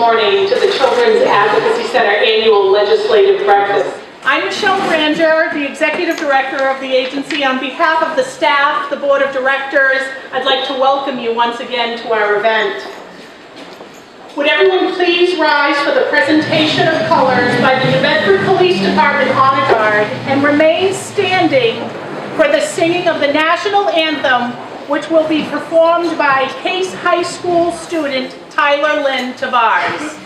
morning to the Children's Advocacy Center annual legislative breakfast. I'm Michelle Loranger, the Executive Director of the agency. On behalf of the staff, the Board of Directors, I'd like to welcome you once again to our event. Would everyone please rise for the presentation of colors by the Bedford Police Department Honor Guard and remain standing for the singing of the national anthem, which will be performed by Case High School student Tyler Lynn Tavares.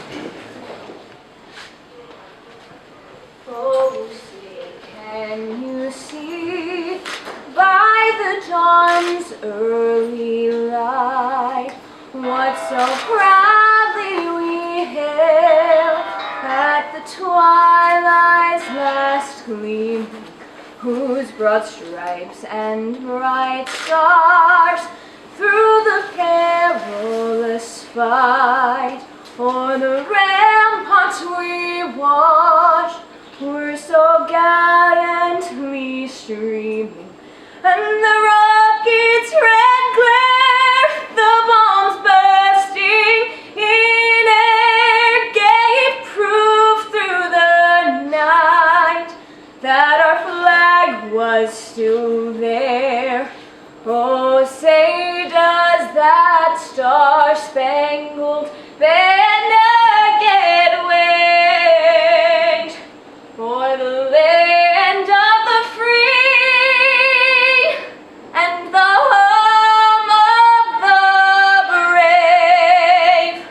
Oh, say, can you see by the dawn's early light what so proudly we hailed at the twilight's last gleam, whose broad stripes and bright stars through the perilous fight o'er the ramparts we watched were so gallantly streaming, and the rocket's red glare, the bombs bursting in air, gave proof through the night that our flag was still there. Oh, say does that star-spangled banner get waved for the land of the free and the home of the brave?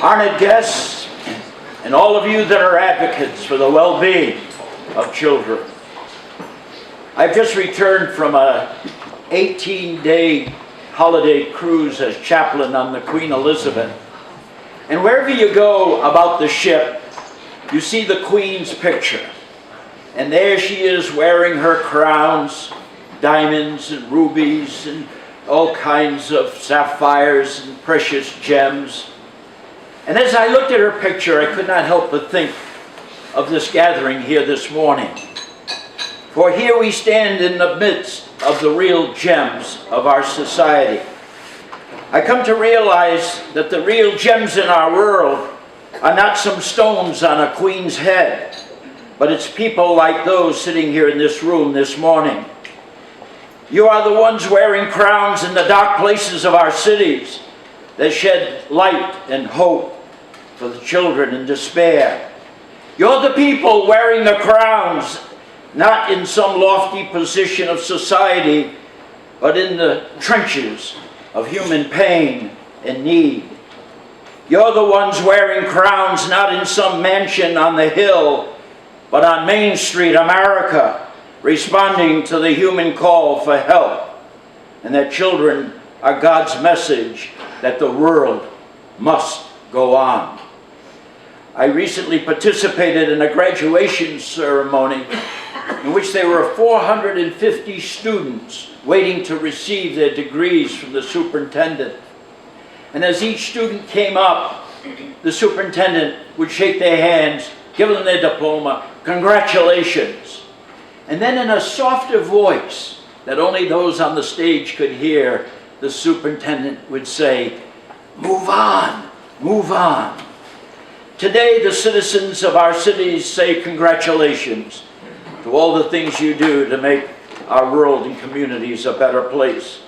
Honored guests, and all of you that are advocates for the well-being of children. I've just returned from a 18-day holiday cruise as chaplain on the Queen Elizabeth. And wherever you go about the ship, you see the Queen's picture. And there she is wearing her crowns, diamonds and rubies and all kinds of sapphires and precious gems. And as I looked at her picture, I could not help but think of this gathering here this morning. For here we stand in the midst of the real gems of our society. I come to realize that the real gems in our world are not some stones on a queen's head, but it's people like those sitting here in this room this morning. You are the ones wearing crowns in the dark places of our cities that shed light and hope for the children in despair. You're the people wearing the crowns, not in some lofty position of society, but in the trenches of human pain and need. You're the ones wearing crowns, not in some mansion on the hill, but on Main Street, America, responding to the human call for help. And that children are God's message that the world must go on. I recently participated in a graduation ceremony in which there were 450 students waiting to receive their degrees from the superintendent. And as each student came up, the superintendent would shake their hands, give them their diploma, congratulations. And then in a softer voice that only those on the stage could hear, the superintendent would say, "Move on, move on." Today, the citizens of our cities say congratulations to all the things you do to make our world and communities a better place.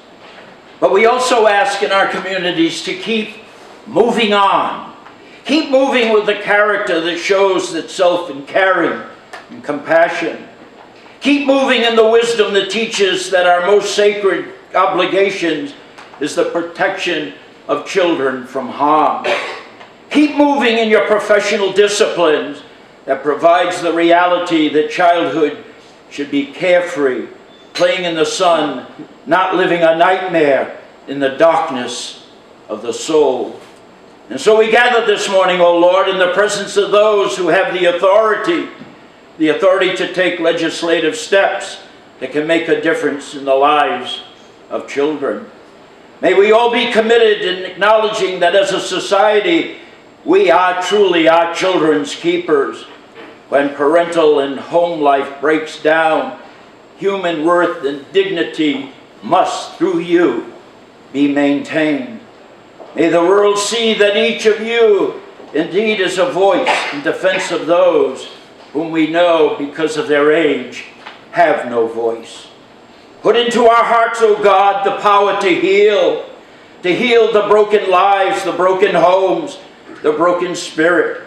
But we also ask in our communities to keep moving on. Keep moving with the character that shows itself in caring and compassion. Keep moving in the wisdom that teaches that our most sacred obligations is the protection of children from harm. Keep moving in your professional disciplines that provides the reality that childhood should be carefree, playing in the sun, not living a nightmare in the darkness of the soul. And so we gather this morning, O Lord, in the presence of those who have the authority to take legislative steps that can make a difference in the lives of children. May we all be committed in acknowledging that as a society, we are truly our children's keepers. When parental and home life breaks down, human worth and dignity must, through you, be maintained. May the world see that each of you indeed is a voice in defense of those whom we know, because of their age, have no voice. Put into our hearts, O God, the power to heal the broken lives, the broken homes, the broken spirit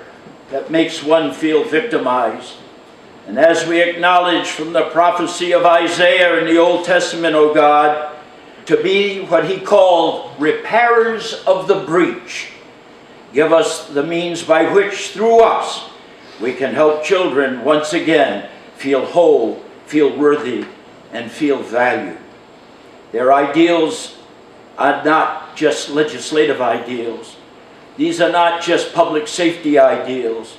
that makes one feel victimized. And as we acknowledge from the prophecy of Isaiah in the Old Testament, O God, to be what he called repairers of the breach, give us the means by which, through us, we can help children once again feel whole, feel worthy, and feel valued. Their ideals are not just legislative ideals. These are not just public safety ideals.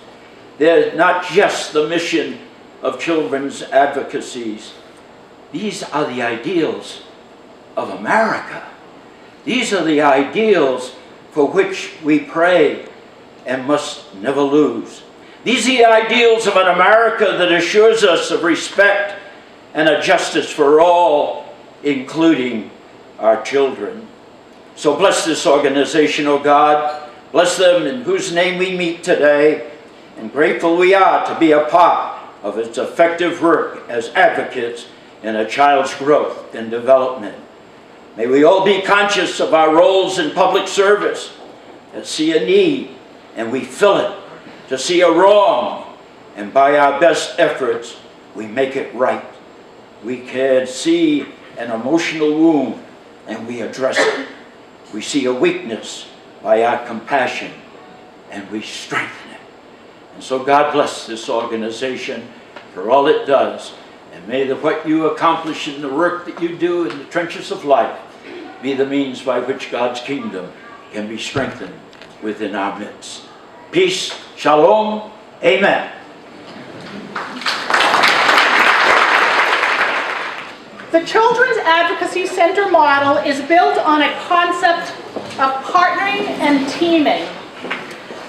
They're not just the mission of children's advocacies. These are the ideals of America. These are the ideals for which we pray and must never lose. These are the ideals of an America that assures us of respect and a justice for all, including our children. So bless this organization, O God. Bless them in whose name we meet today. And grateful we are to be a part of its effective work as advocates in a child's growth and development. May we all be conscious of our roles in public service, that see a need and we fill it, to see a wrong, and by our best efforts we make it right. We can see an emotional wound and we address it. We see a weakness by our compassion and we strengthen it. And so God bless this organization for all it does. And may what you accomplish in the work that you do in the trenches of life be the means by which God's kingdom can be strengthened within our midst. Peace, shalom, amen. The Children's Advocacy Center model is built on a concept of partnering and teaming.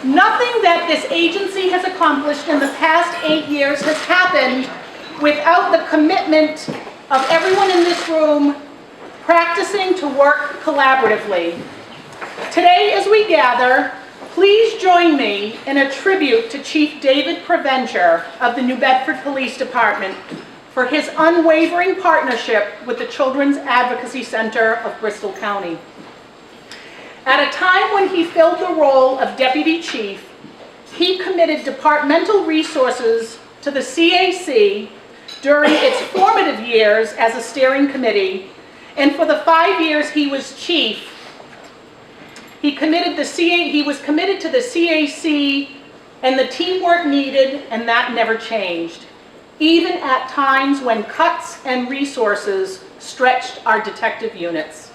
Nothing that this agency has accomplished in the past 8 years has happened without the commitment of everyone in this room practicing to work collaboratively. Today, as we gather, please join me in a tribute to Chief David Povender of the New Bedford Police Department for his unwavering partnership with the Children's Advocacy Center of Bristol County. At a time when he filled the role of Deputy Chief, he committed departmental resources to the CAC during its formative years as a steering committee, and for the 5 years he was chief, he was committed to the CAC and the teamwork needed, and that never changed, even at times when cuts and resources stretched our detective units.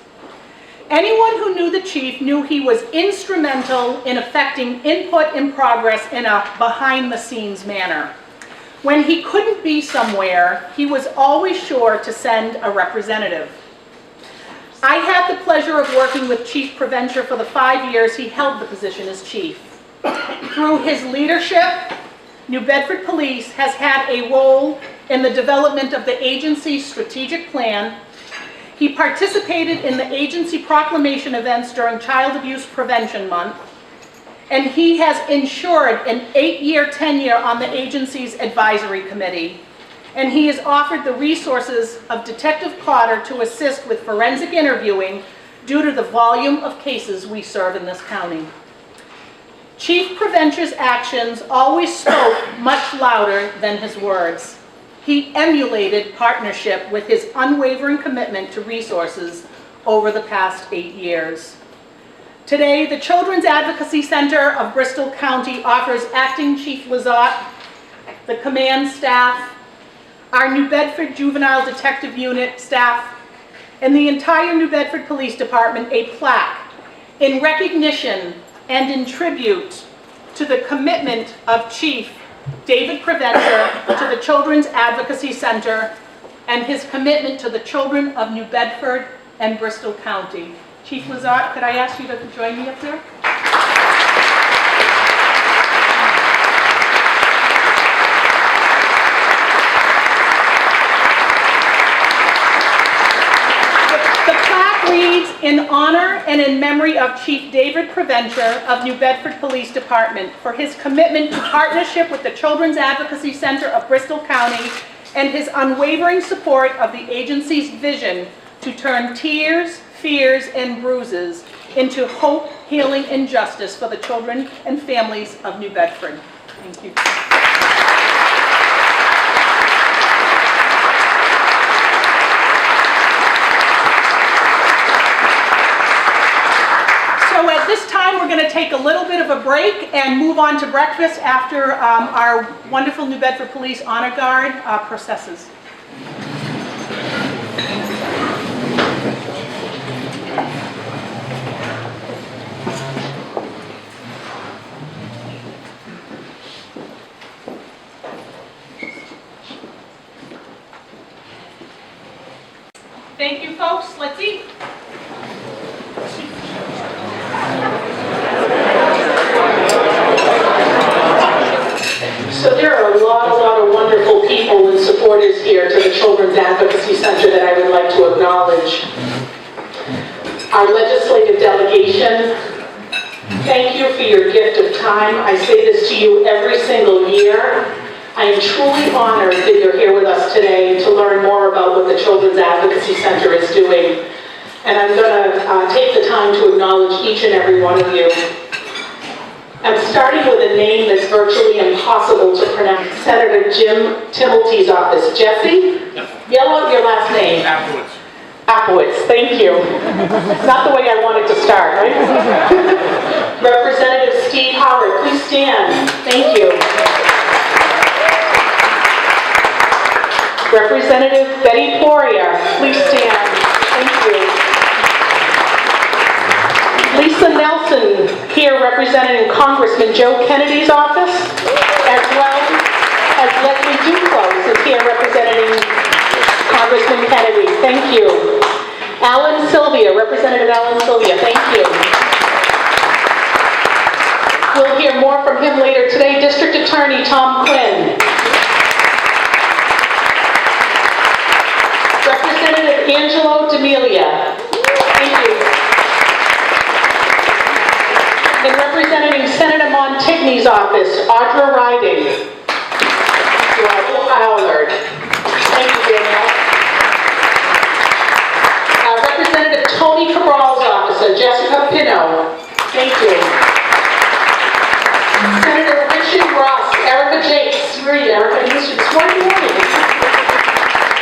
Anyone who knew the chief knew he was instrumental in effecting input and progress in a behind-the-scenes manner. When he couldn't be somewhere, he was always sure to send a representative. I had the pleasure of working with Chief Povender for the 5 years he held the position as chief. Through his leadership, New Bedford Police has had a role in the development of the agency's strategic plan. He participated in the agency proclamation events during Child Abuse Prevention Month, and he has ensured an 8-year tenure on the agency's advisory committee, and he has offered the resources of Detective Carter to assist with forensic interviewing due to the volume of cases we serve in this county. Chief Povender's actions always spoke much louder than his words. He emulated partnership with his unwavering commitment to resources over the past 8 years. Today, the Children's Advocacy Center of Bristol County offers Acting Chief Latet, the command staff, our New Bedford Juvenile Detective Unit staff, and the entire New Bedford Police Department a plaque in recognition and in tribute to the commitment of Chief David Povender to the Children's Advocacy Center and his commitment to the children of New Bedford and Bristol County. Chief Latet, could I ask you to join me up there? honor and in memory of Chief David Povender of New Bedford Police Department for his commitment to partnership with the Children's Advocacy Center of Bristol County and his unwavering support of the agency's vision to turn tears, fears, and bruises into hope, healing, and justice for the children and families of New Bedford. Thank you. So at this time, we're going to take a little bit of a break and move on to breakfast after our wonderful New Bedford Police Honor Guard processes. Thank you, folks. Let's eat. So there are a lot of wonderful people and supporters here to the Children's Advocacy Center that I would like to acknowledge. Our legislative delegation, thank you for your gift of time. I say this to you every single year. I am truly honored that you're here with us today to learn more about what the Children's Advocacy Center is doing. And I'm going to take the time to acknowledge each and every one of you. I'm starting with a name that's virtually impossible to pronounce. Senator Jim Timilty's office. Jesse? Yell out your last name. Afterwards. Appowitz, thank you. Not the way I wanted to start, right? Representative Steve Howard, please stand. Thank you. Representative Betty Poirier, please stand. Thank you. Lisa Nelson, here representing Congressman Joe Kennedy's office, as well as Leslie Duclos is here representing Congressman Kennedy. Thank you. Alan Sylvia, Representative Alan Sylvia, thank you. We'll hear more from him later today. District Attorney Tom Quinn. Representative Angelo D'Amelia. Thank you. And representing Senator Montigny's office, Audra Riding. Howard. Thank you, Danielle. Representative Tony Cabral's office, Jessica Pino. Thank you. Senator Richard Ross, Erica Jakes. Where are you, Erica? You missed it this morning.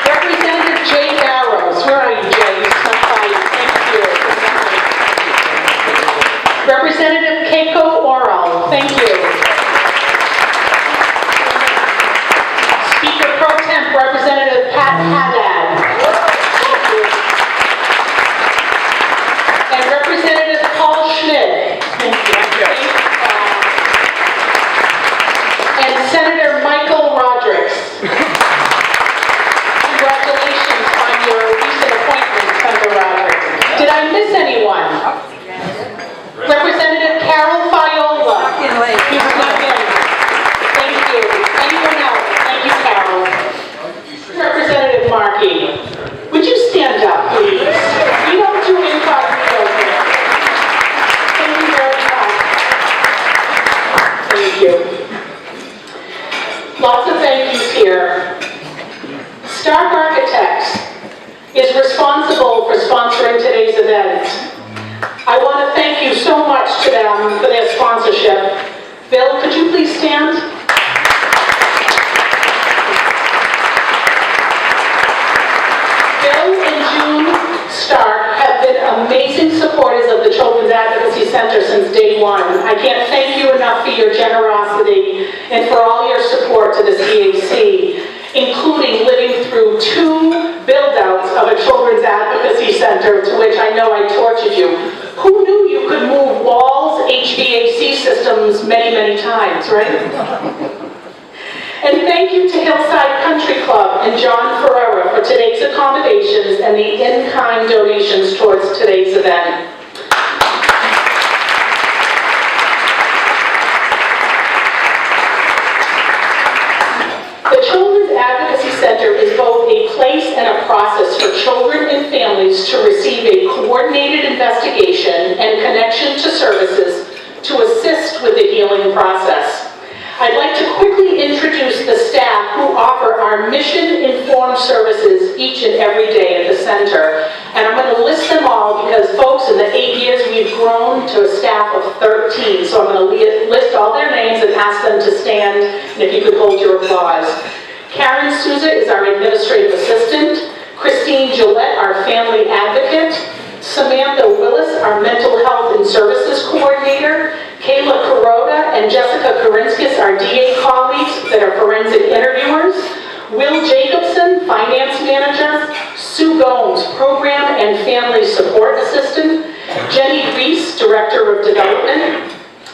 Representative Jay Barrows. Where are you, Jay? You snuck by. Thank you. Representative Keiko Oral. Thank you. Speaker Pro Temp, Representative Pat Haddad. Thank you. And Representative Paul Schmidt. Thank you. And Senator Michael Rodrigues. Congratulations on your recent appointment, Senator Rodrigues. Did I miss anyone? Representative Carol Fiola. You snuck in. Thank you. Anyone else? Thank you, Carol. Representative Markey. Would you stand up, please? We don't do incognito here. Thank you very much. Thank you. Lots of thank yous here. Stark Architects is responsible for sponsoring today's event. I want to thank you so much to them for their sponsorship. Bill, could you please stand? Bill and June Stark have been amazing supporters of the Children's Advocacy Center since day one. I can't thank you enough for your generosity and for all your support to the CAC, including living through 2 build-outs of a Children's Advocacy Center, to which I know I tortured you. Who knew you could move walls, HVAC systems many, many times, right? And thank you to Hillside Country Club and John Ferrera for today's accommodations and the in-kind donations towards today's event. The Children's Advocacy Center is both a place and a process for children and families families to receive a coordinated investigation and connection to services to assist with the healing process. I'd like to quickly introduce the staff who offer our mission-informed services each and every day at the center. And I'm going to list them all because, folks, in the 8 years we've grown to a staff of 13. So I'm going to list all their names and ask them to stand, and if you could hold your applause. Karen Souza is our administrative assistant. Christine Gillette, our family advocate. Samantha Willis, our mental health and services coordinator. Kayla Kuroda and Jessica Karinskis, our DA colleagues that are forensic interviewers. Will Jacobson, finance manager. Sue Gomes, program and family support assistant. Jenny Reese, director of development.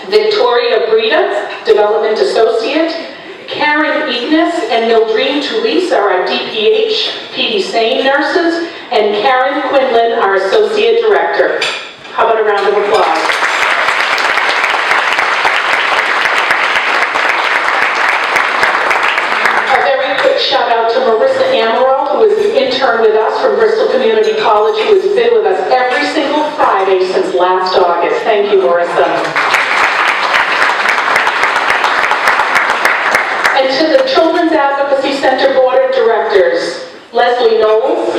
Victoria Brita, development associate. Karen Ignis and Mildreen Tulise are our DPH PD SANE nurses. And Karen Quinlan, our associate director. How about a round of applause? Shout out to Marissa Amaral, who is the intern with us from Bristol Community College, who has been with us every single Friday since last August. Thank you, Marissa. And to the Children's Advocacy Center Board of Directors, Leslie Knowles,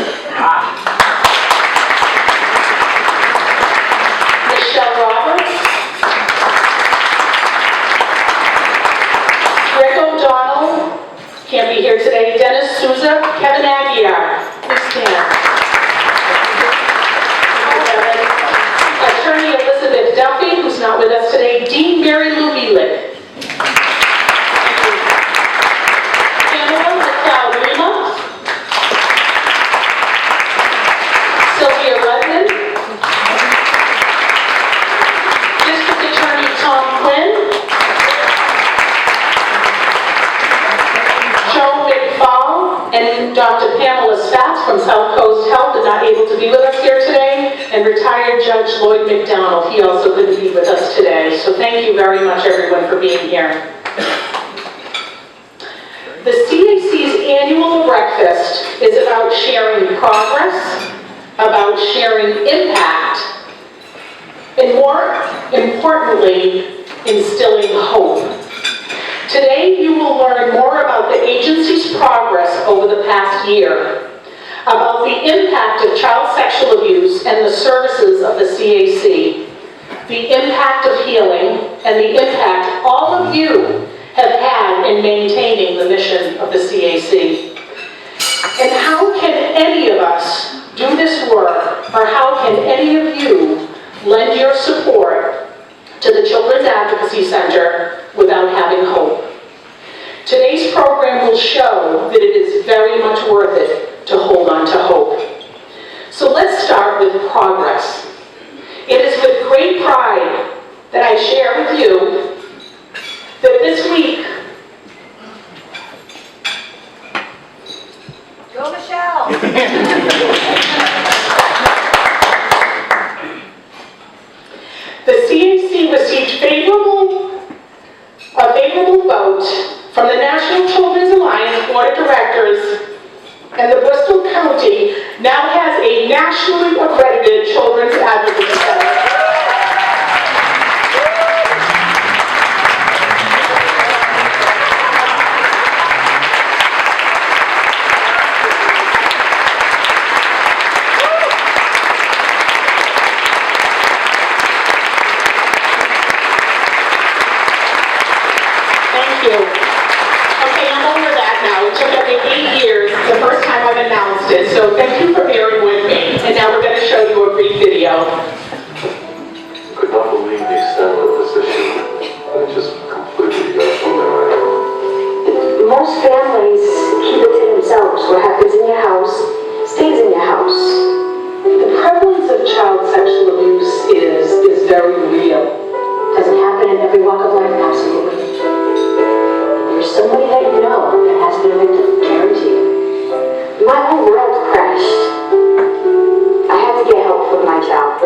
Michelle Roberts, Greg O'Donnell, can't be here today. Dennis Souza, Kevin Aguiar. Please stand. Attorney Elizabeth Duffy, who's not with us today. Dean Mary Lou Bielik. Pamela McLeod Lima. Sylvia Redmond. District Attorney Tom Quinn. And Dr. Pamela Spatz from South Coast Health is not able to be with us here today. And retired Judge Lloyd McDonald, he also couldn't be with us today. So thank you very much, everyone, for being here. The CAC's annual breakfast is about sharing progress, about sharing impact, and more importantly, instilling hope. Today, you will learn more about the agency's progress over the past year, about the impact of child sexual abuse and the services of the CAC, the impact of healing, and the impact all of you have had in maintaining the mission of the CAC. And how can any of us do this work, or how can any of you lend your support to the Children's Advocacy Center without having hope? Today's program will show that it is very much worth it to hold on to hope. So let's start with progress. It is with great pride that I share with you that this week, Go Michelle! the CAC received a favorable vote from the National Children's Alliance Board of Directors, and the Bristol County now has a nationally accredited Children's Advocacy Center. Thank you. Okay, I'm over that now. It took me 8 years. It's the first time I've announced it, so thank you for bearing with me. And now we're going to show you a brief video. Could not believe the extent of this issue. It just completely got from my mind. Most families keep it to themselves. What happens in your house stays in your house. The prevalence of child sexual abuse is very real. Doesn't happen in every walk of life, absolutely. There's somebody that you know that has been a victim, guarantee it. My whole world crashed. I had to get help for my child.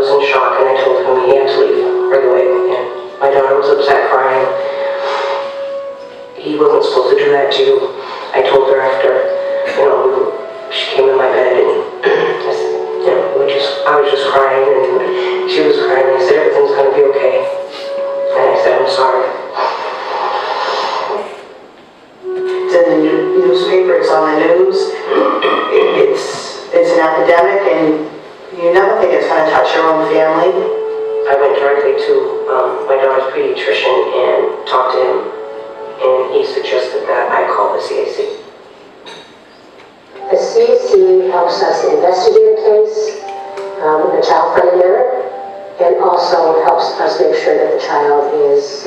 was in shock, and I told him he had to leave right away. And my daughter was upset, crying. He wasn't supposed to do that to you. I told her after, she came in my bed, and I was just crying, and she was crying. I said, everything's going to be okay. And I said, I'm sorry. It's in the newspaper, it's on the news. It's an epidemic, and you never think it's going to touch your own family. I went directly to my daughter's pediatrician and talked to him, and he suggested that I call the CAC. The CAC helps us investigate a case in a child-friendly manner, and also helps us make sure that the child is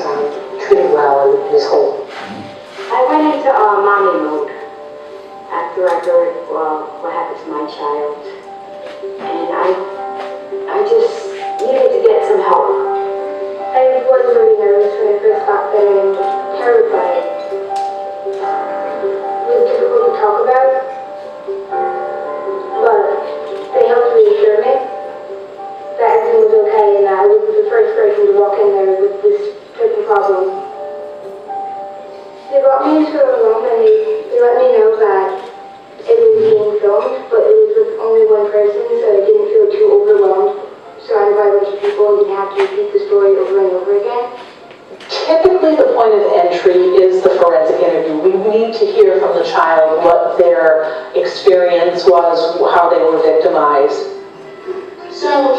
treated well and is whole. I went into mommy mode after I heard what happened to my child, and I just needed to get some help. I was really nervous when I first got there and terrified. It was difficult to talk about, but they helped reassure me that everything was okay and that I was the first person to walk in there with this type of problem. They brought me into a room and they let me know that it was being filmed, but it was with only one person, so I didn't feel too overwhelmed, surrounded by a bunch of people, and didn't have to repeat the story over and over again. Typically, the point of entry is the forensic interview. We need to hear from the child what their experience was, how they were victimized. So,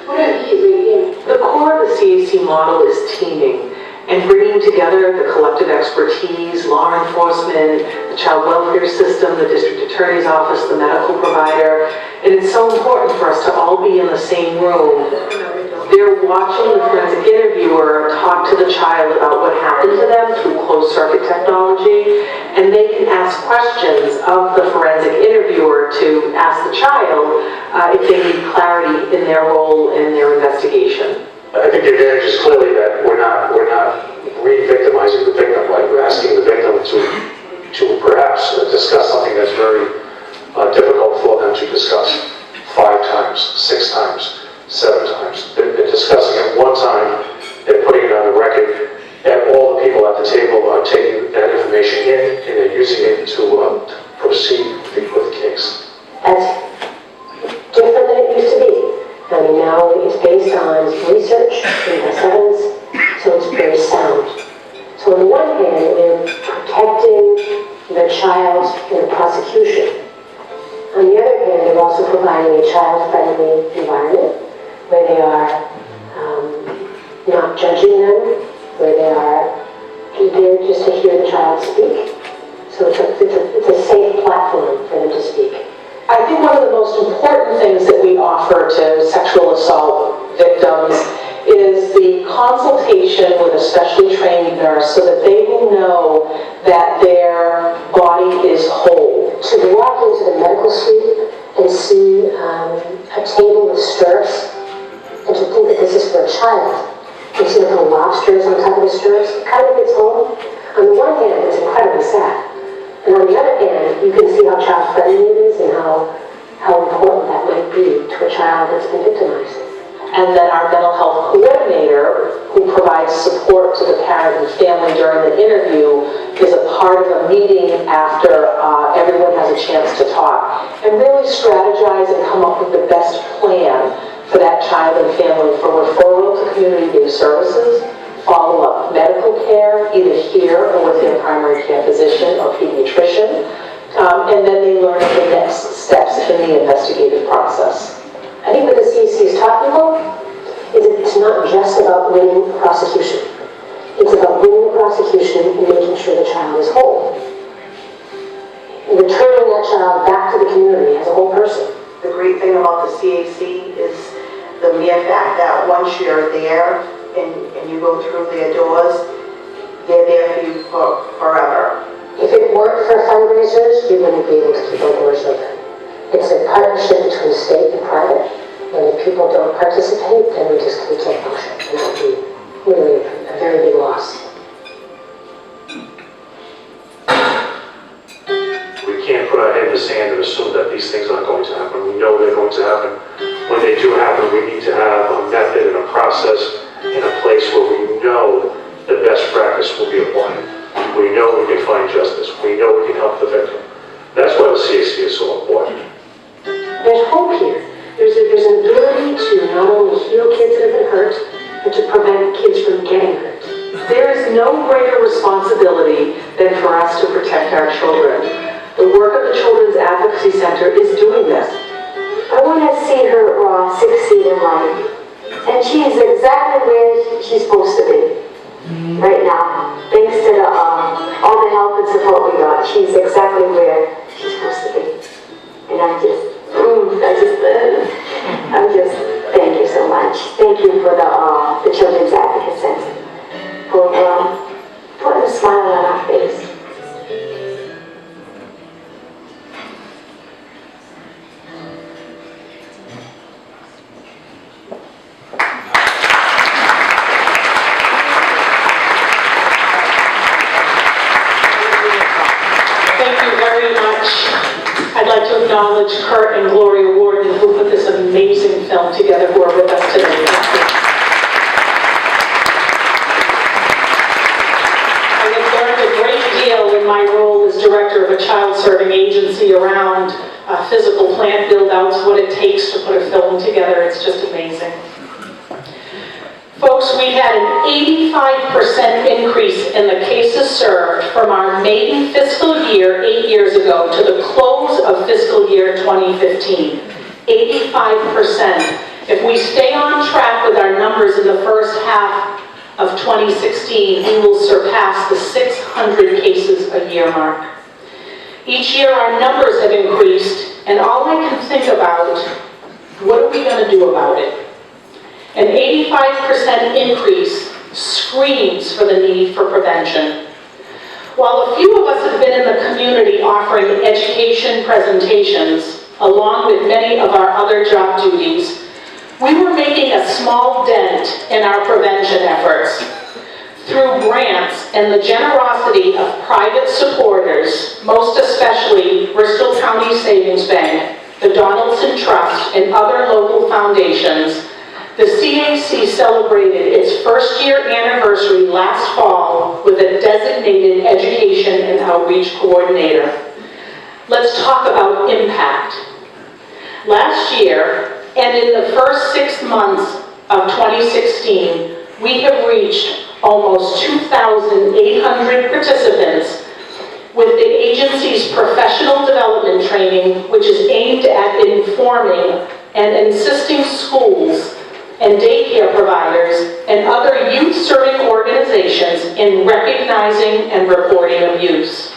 what are these right here? The core of the CAC model is teaming and bringing together the collective expertise, law enforcement, the child welfare system, the district attorney's office, the medical provider. And it's so important for us to all be in the same room. They're watching the forensic interviewer talk to the child about what happened to them through closed circuit technology, and they can ask questions of the forensic interviewer to ask the child if they need clarity in their role in their investigation. I think the advantage is clearly that we're not re-victimizing the victim, right? We're asking the victim to perhaps discuss something that's very difficult for them to discuss 5 times, 6 times, 7 times. They're discussing it one time, they're putting it on the record, and all the people at the table are taking that information in, and they're using it to proceed with the case. That's different than it used to be. I mean, now it's based on research, and evidence, so it's very sound. So on the one hand, they're protecting the child in the prosecution. On the other hand, they're also providing a child-friendly environment where they are not judging them, where they are there just to hear the child speak. So it's a safe platform for them to speak. I think one of the most important things that we offer to sexual assault victims is the consultation with a specially trained nurse so that they will know that their body is whole. To walk into the medical suite and see a table with stirrups, and to think that this is for a child. You see the little lobsters on top of the stirrups, it kind of gets home. On the one hand, it's incredibly sad. And on the other hand, you can see how child-friendly it is and how important that might be to a child that's been victimized. And then our mental health coordinator, who provides support to the parent and family during the interview, is a part of a meeting after everyone has a chance to talk, and really strategize and come up with the best plan for that child and family for referral to community-based services, follow-up medical care, either here or with their primary care physician or pediatrician, and then they learn the next steps in the investigative process. I think what the CAC has taught people is that it's not just about winning a prosecution. It's about winning the prosecution and making sure the child is whole. Returning that child back to the community as a whole person. The great thing about the CAC is the mere fact that once you're there and you go through their doors, they're there for you forever. If it weren't for fundraisers, we wouldn't be able to keep our doors open. It's a partnership between state and private, and if people don't participate, then we can't function, and that would be really a very big loss. We can't put our head in the sand and assume that these things aren't going to happen. We know they're going to happen. When they they do happen, we need to have a method and a process in a place where we know the best practice will be applied. We know we can find justice. We know we can help the victim. That's why the CAC is so important. There's hope here. There's an ability to not only heal kids that have been hurt, but to prevent kids from getting hurt. There is no greater responsibility than for us to protect our children. The work of the Children's Advocacy Center is doing this. I want to see her succeed in life. And she's exactly where she's supposed to be right now. Thanks to all the help and support we got, she's exactly where she's supposed to be. And thank you so much. Thank you for the Children's Advocate Center for putting a smile on our face. I'd like to acknowledge Kurt and Gloria Warden, who put this amazing film together, who are with us today. I have learned a great deal in my role as director of a child-serving agency around physical plant build-outs, what it takes to put a film together. It's just amazing. Folks, we had an 85% increase in the cases served from our maiden fiscal year 8 years ago to the close of fiscal year 2015. 85%. If we stay on track with our numbers in the first half of 2016, we will surpass the 600 cases a year mark. Each year our numbers have increased, and all I can think about, what are we going to do about it? An 85% increase screams for the need for prevention. While a few of us have been in the community offering education presentations, along with many of our other job duties, we were making a small dent in our prevention efforts. Through grants and the generosity of private supporters, most especially Bristol County Savings Bank, the Donaldson Trust, and other local foundations, the CAC celebrated its first-year anniversary last fall with a designated education and outreach coordinator. Let's talk about impact. Last year, and in the first 6 months of 2016, we have reached almost 2,800 participants with the agency's professional development training, which is aimed at informing and assisting schools and daycare providers and other youth-serving organizations in recognizing and reporting abuse.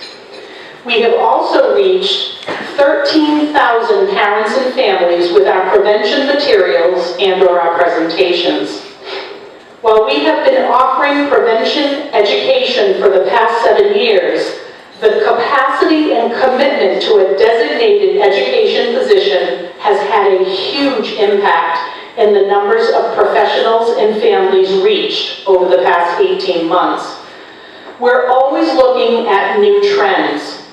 We have also reached 13,000 parents and families with our prevention materials and/or our presentations. While we have been offering prevention education for the past 7 years, the capacity and commitment to a designated education position has had a huge impact in the numbers of professionals and families reached over the past 18 months. We're always looking at new trends,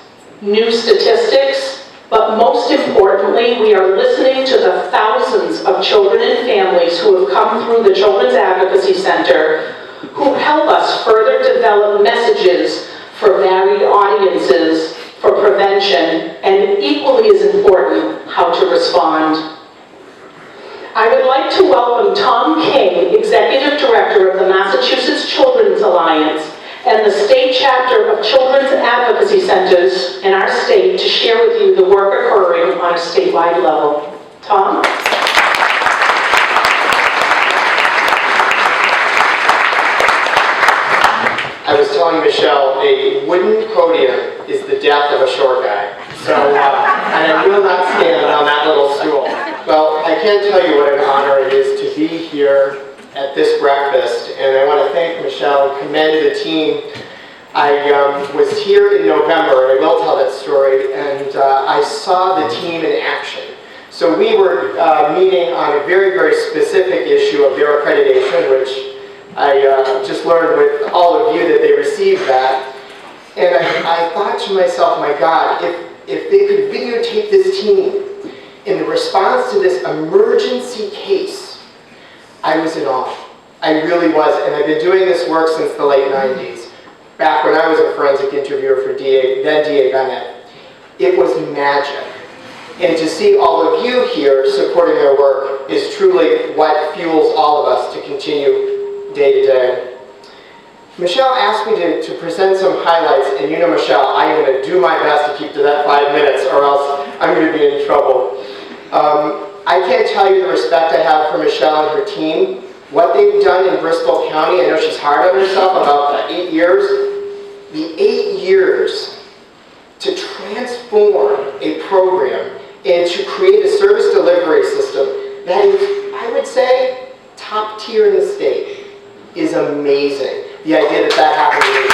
new statistics, but most importantly, we are listening to the thousands of children and families who have come through the Children's Advocacy Center, who help us further develop messages for varied audiences, for prevention, and equally as important, how to respond. I would like to welcome Tom King, Executive Director of the Massachusetts Children's Alliance and the State Chapter of Children's Advocacy Centers in our state, to share with you the work occurring on a statewide level. Tom? I was telling Michelle, a wooden podium is the death of a short guy. So, and I will not stand on that little stool. Well, I can't tell you what an honor it is to be here at this breakfast, and I want to thank Michelle and commend the team. I was here in November, and I will tell that story, and I saw the team in action. So we were meeting on a very, very specific issue of their accreditation, which I just learned with all of you that they received that. And I thought to myself, my God, if they could videotape this team in the response to this emergency case, I was in awe. I really was, and I've been doing this work since the late 90s, back when I was a forensic interviewer for then DA Bennett. It was magic. And to see all of you here supporting their work is truly what fuels all of us to continue day to day. Michelle asked me to present some highlights, and you know, Michelle, I am going to do my best to keep to that 5 minutes, or else I'm going to be in trouble. I can't tell you the respect I have for Michelle and her team. What they've done in Bristol County, I know she's hard on herself about 8 years. The 8 years to transform a program and to create a service delivery system that is, I would say, top tier in the state is amazing. The idea that that happened to me.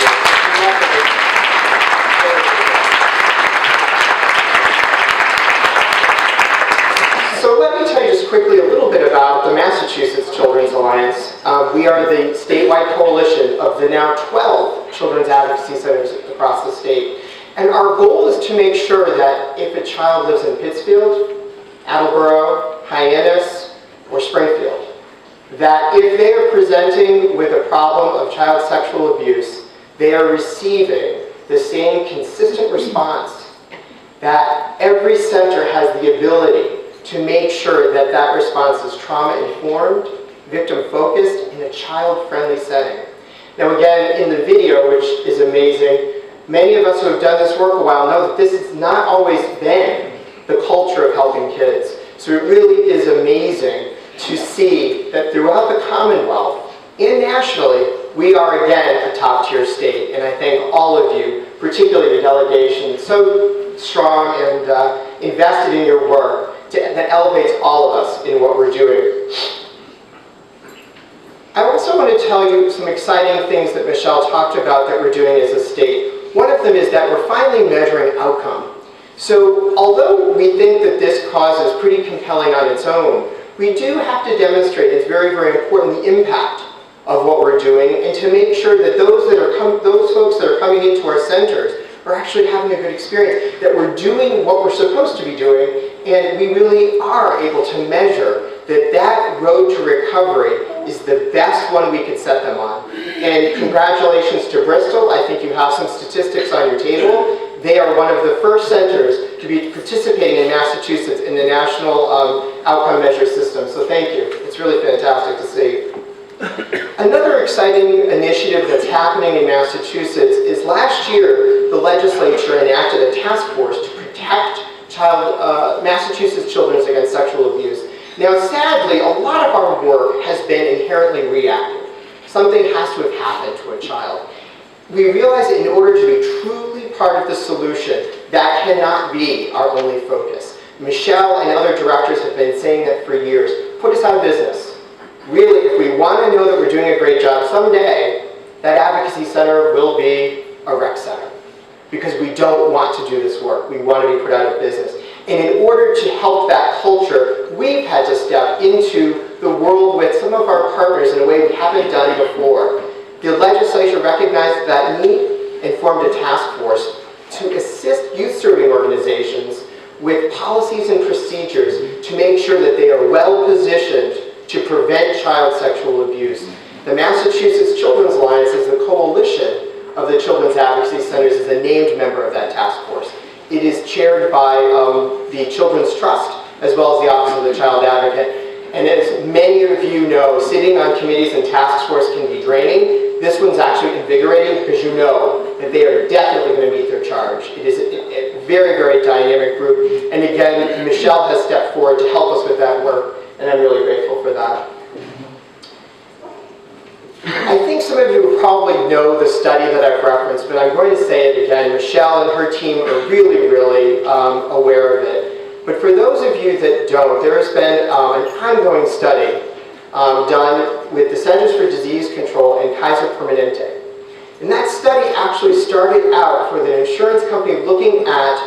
So let me tell you just quickly a little bit about the Massachusetts Children's Alliance. We are the statewide coalition of the now 12 children's advocacy centers across the state. And our goal is to make sure that if a child lives in Pittsfield, Attleboro, Hyannis, or Springfield, that if they are presenting with a problem of child sexual abuse, they are receiving the same consistent response, that every center has the ability to make sure that that response is trauma-informed, victim-focused, in a child-friendly setting. Now again, in the video, which is amazing, many of us who have done this work a while know that this has not always been the culture of helping kids. So it really is amazing to see that throughout the Commonwealth and nationally, we are again a top-tier state. And I thank all of you, particularly the delegation, so strong and invested in your work that elevates all of us in what we're doing. I also want to tell you some exciting things that Michelle talked about that we're doing as a state. One of them is that we're finally measuring outcome. So although we think that this cause is pretty compelling on its own, we do have to demonstrate, it's very, very important, the impact of what we're doing, and to make sure that those folks that are coming into our centers are actually having a good experience, that we're doing what we're supposed to be doing, and we really are able to measure that that road to recovery is the best one we could set them on. And congratulations to Bristol. I think you have some statistics on your table. They are one of the first centers to be participating in Massachusetts in the national outcome measure system. So thank you. It's really fantastic to see. Another exciting initiative that's happening in Massachusetts is last year the legislature enacted a task force to protect Massachusetts children against sexual abuse. Now sadly, a lot of our work has been inherently reactive. Something has to have happened to a child. We realize that in order to be truly part of the solution, that cannot be our only focus. Michelle and other directors have been saying that for years. Put us out of business. Really, if we want to know that we're doing a great job, someday that advocacy center will be a rec center. Because we don't want to do this work. We want to be put out of business. And in order to help that culture, we've had to step into the world with some of our partners in a way we haven't done before. The legislature recognized that need and formed a task force to assist youth-serving organizations with policies and procedures to make sure that they are well-positioned to prevent child sexual abuse. The Massachusetts Children's Alliance is the coalition of the Children's Advocacy Centers, is a named member of that task force. It is chaired by the Children's Trust, as well as the Office of the Child Advocate. And as many of you know, sitting on committees and task force can be draining. This one's actually invigorating because you know that they are definitely going to meet their charge. It is a very, very dynamic group. And again, Michelle has stepped forward to help us with that work, and I'm really grateful for that. I think some of you probably know the study that I've referenced, but I'm going to say it again. Michelle and her team are really, really aware of it. But for those of you that don't, there has been an ongoing study done with the Centers for Disease Control and Kaiser Permanente. And that study actually started out for the insurance company looking at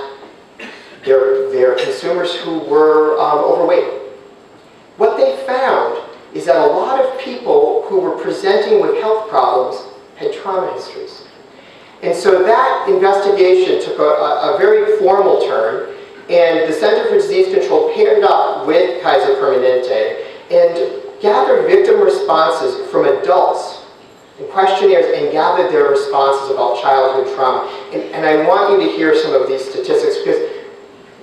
their consumers who were overweight. What they found is that a lot of people who were presenting with health problems had trauma histories. And so that investigation took a very formal turn, And the Center for Disease Control paired up with Kaiser Permanente and gathered victim responses from adults in questionnaires and gathered their responses about childhood trauma. And I want you to hear some of these statistics because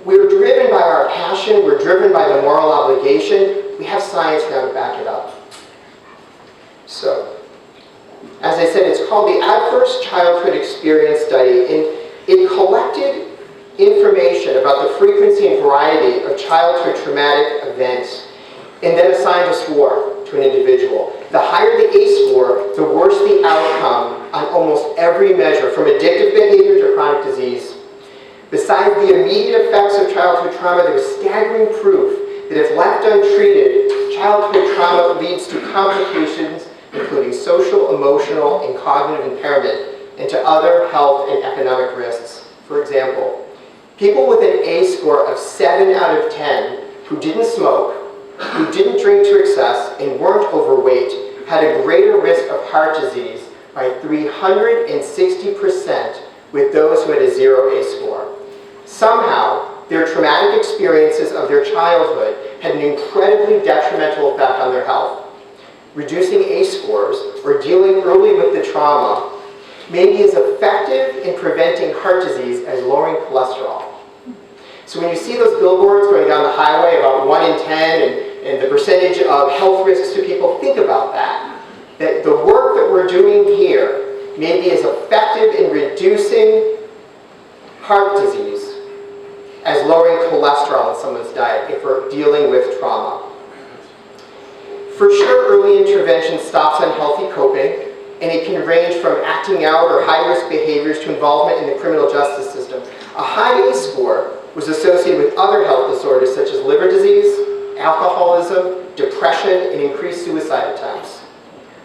we're driven by our passion, we're driven by the moral obligation. We have science now to back it up. So, as I said, it's called the Adverse Childhood Experience Study, and it collected information about the frequency and variety of childhood traumatic events, and then assigned a score to an individual. The higher the ACE score, the worse the outcome on almost every measure, from addictive behavior to chronic disease. Besides the immediate effects of childhood trauma, there is staggering proof that if left untreated, childhood trauma leads to complications including social, emotional, and cognitive impairment, and to other health and economic risks. For example, people with an ACE score of 7 out of 10 who didn't smoke, who didn't drink to excess, and weren't overweight had a greater risk of heart disease by 360% with those who had a 0 ACE score. Somehow, their traumatic experiences of their childhood had an incredibly detrimental effect on their health. Reducing ACE scores or dealing early with the trauma may be as effective in preventing heart disease as lowering cholesterol. So when you see those billboards going down the highway about 1 in 10 and the percentage of health risks to people, think about that. That the work that we're doing here may be as effective in reducing heart disease as lowering cholesterol in someone's diet if we're dealing with trauma. For sure, early intervention stops unhealthy coping, and it can range from acting out or high-risk behaviors to involvement in the criminal justice system. A high ACE score was associated with other health disorders such as liver disease, alcoholism, depression, and increased suicide attempts.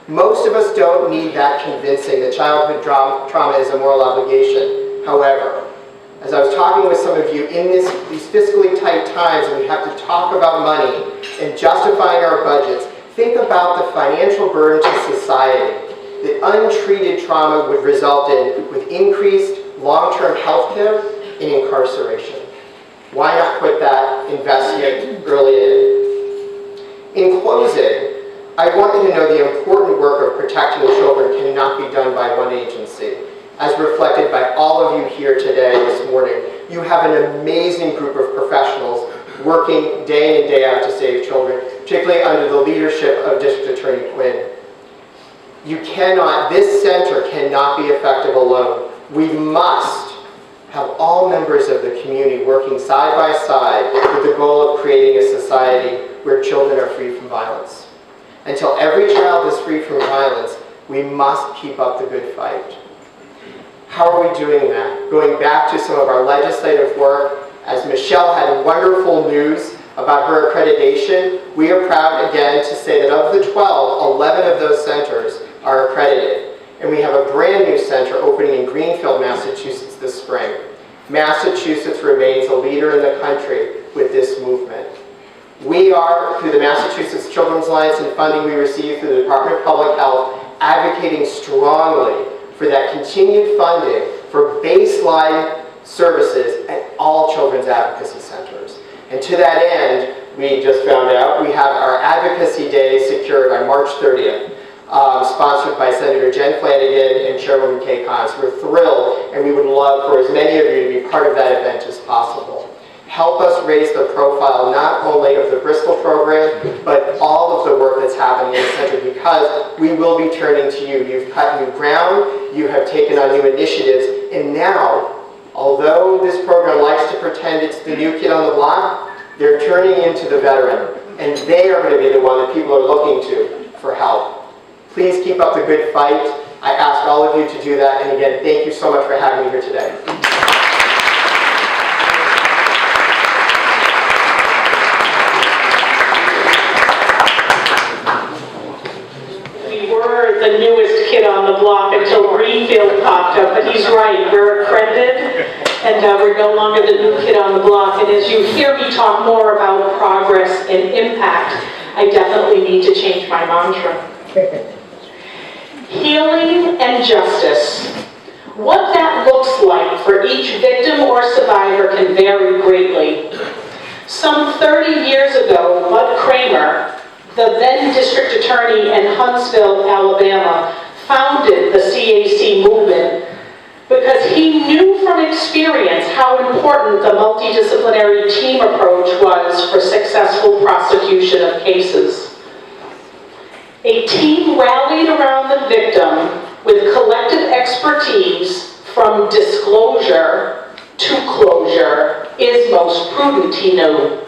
Most of us don't need that convincing that childhood trauma is a moral obligation. However, as I was talking with some of you, in these fiscally tight times when we have to talk about money and justifying our budgets, think about the financial burden to society that untreated trauma would result in with increased long-term health care and incarceration. Why not put that investment early in? In closing, I want you to know the important work of protecting children cannot be done by one agency. As reflected by all of you here today, this morning, you have an amazing group of professionals working day in, day out to save children, particularly under the leadership of District Attorney Quinn. This center cannot be effective alone. We must have all members of the community working side by side with the goal of creating a society where children are free from violence. Until every child is free from violence, we must keep up the good fight. How are we doing that? Going back to some of our legislative work, as Michelle had wonderful news about her accreditation, we are proud again to say that of the 12, 11 of those centers are accredited. And we have a brand new center opening in Greenfield, Massachusetts this spring. Massachusetts remains a leader in the country with this movement. We are, through the Massachusetts Children's Alliance and funding we receive through the Department of Public Health, advocating strongly for that continued funding for baseline services at all children's advocacy centers. And to that end, we just found out we have our Advocacy Day secured on March 30th, sponsored by Senator Jen Flanagan and Chairwoman Kay Cons. We're thrilled, and we would love for as many of you to be part of that event as possible. Help us raise the profile not only of the Bristol program, but all of the work that's happening in the center, because we will be turning to you. You've cut new ground, you have taken on new initiatives, and now, although this program likes to pretend it's the new kid on the block, they're turning into the veteran, and they are going to be the one that people are looking to for help. Please keep up the good fight. I ask all of you to do that, and again, thank you so much for having me here today. The newest kid on the block until Greenfield popped up, but he's right, we're accredited, and we're no longer the new kid on the block. And as you hear me talk more about progress and impact, I definitely need to change my mantra. Healing and justice. What that looks like for each victim or survivor can vary greatly. Some 30 years ago, Bud Kramer, the then district attorney in Huntsville, Alabama, founded the CAC movement because he knew from experience how important the multidisciplinary team approach was for successful prosecution of cases. A team rallied around the victim with collective expertise from disclosure to closure is most prudent, he knew.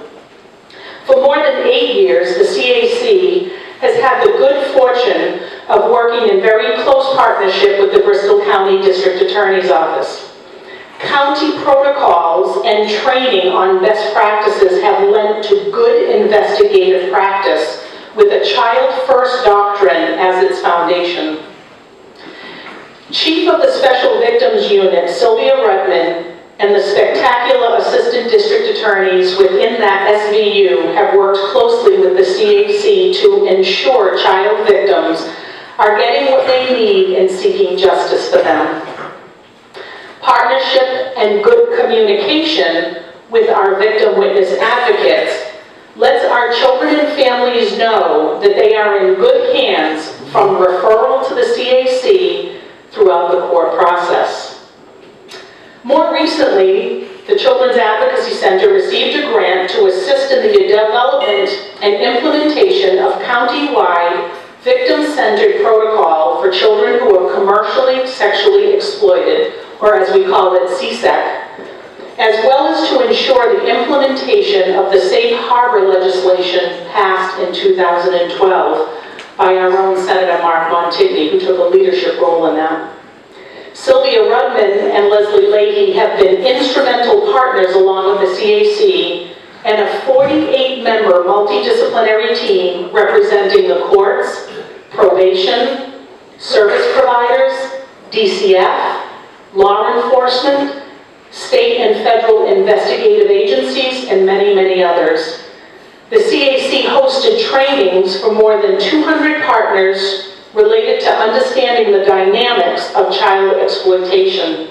For more than 8 years, the CAC has had the good fortune of working in very close partnership with the Bristol County District Attorney's Office. County protocols and training on best practices have lent to good investigative practice with a child-first doctrine as its foundation. Chief of the Special Victims Unit, Sylvia Rudman, and the spectacular assistant district attorneys within that SVU have worked closely with the CAC to ensure child victims are getting what they need in seeking justice for them. Partnership and good communication with our victim witness advocates lets our children and families know that they are in good hands from referral to the CAC throughout the court process. More recently, the Children's Advocacy Center received a grant to assist in the development and implementation of county-wide victim-centered protocol for children who are commercially sexually exploited, or as we call it, CSEC, as well as to ensure the implementation of the Safe Harbor legislation passed in 2012 by our own Senator Mark Montigny, who took a leadership role in that. Sylvia Rudman and Leslie Leahy have been instrumental partners along with the CAC and a 48-member multidisciplinary team representing the courts, probation, service providers, DCF, law enforcement, state and federal investigative agencies, and many, many others. The CAC hosted trainings for more than 200 partners related to understanding the dynamics of child exploitation.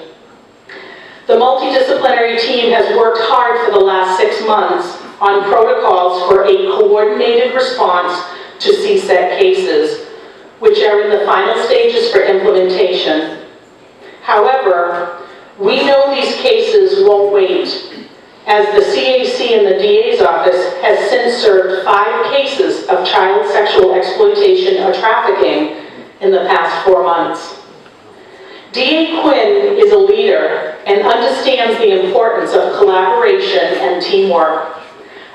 The multidisciplinary team has worked hard for the last 6 months on protocols for a coordinated response to CSEC cases, which are in the final stages for implementation. However, we know these cases won't wait, as the CAC and the DA's office has since served 5 cases of child sexual exploitation or trafficking in the past 4 months. DA Quinn is a leader and understands the importance of collaboration and teamwork.